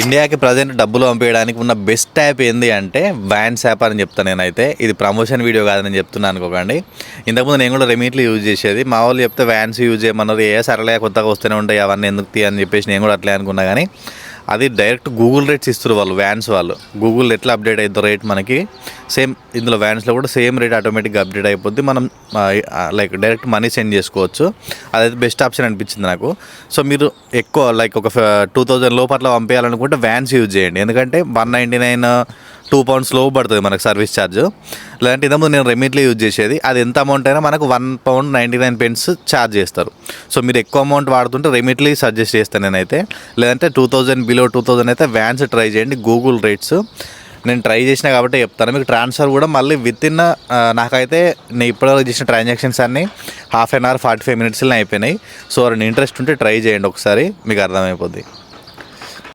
ఇండియాకి ప్రజెంట్ డబ్బులు పంపించడానికి ఉన్న బెస్ట్ యాప్ ఏంది అంటే వ్యాన్స్ యాప్ అని చెప్తాను నేనైతే. ఇది ప్రమోషన్ వీడియో కాదని చెప్తున్నాను అనుకోకండి. ఇంతకుముందు నేను కూడా రెమీట్లీ యూజ్ చేసేది. మా వాళ్ళు చెప్తే వ్యాన్స్ యూజ్ చేయమన్నారు. సరలే కొత్తగా వస్తూనే ఉంటాయి అవన్నీ ఎందుకు తీ అని చెప్పేసి నేను కూడా అట్లే అనుకున్నా. కానీ అది డైరెక్ట్ గూగుల్ రేట్స్ ఇస్తారు వాళ్ళు, వ్యాన్స్ వాళ్ళు. గూగుల్ ఎట్లా అప్డేట్ అవుతుందో రేట్ మనకి సేమ్ ఇందులో వ్యాన్స్లో కూడా సేమ్ రేట్ ఆటోమేటిక్గా అప్డేట్ అయిపోద్ది. మనం లైక్ డైరెక్ట్ మనీ సెండ్ చేసుకోవచ్చు. అదైతే బెస్ట్ ఆప్షన్ అనిపించింది నాకు. సో మీరు ఎక్కువ లైక్ ఒక 2000 లోపల పంపించాలనుకుంటే వ్యాన్స్ యూజ్ చేయండి. ఎందుకంటే 199 £2 లోపు పడుతుంది మనకు సర్వీస్ ఛార్జ్. లేదంటే ఇంతకుముందు నేను రెమీట్లీ యూజ్ చేసేది, అది ఎంత అమౌంట్ అయినా మనకు £1.99 ఛార్జ్ చేస్తారు. సో మీరు ఎక్కువ అమౌంట్ వాడుతుంటే రెమీట్లీ సజెస్ట్ చేస్తాను నేనైతే. లేదంటే 2000 బిలో 2000 అయితే వ్యాన్స్ ట్రై చేయండి. గూగుల్ రేట్స్ నేను ట్రై చేసినా కాబట్టి చెప్తాను. మీకు ట్రాన్స్ఫర్ కూడా మళ్ళీ నాకైతే నేను ఇప్పటివరకు చేసిన ట్రాన్సాక్షన్స్ అన్నీ ½ అన్ అవర్ 45 మినిట్స్లో అయిపోయినాయి. సో ఎవరైనా ఇంట్రెస్ట్ ఉంటే ట్రై చేయండి ఒకసారి, మీకు అర్థమైపోద్ది.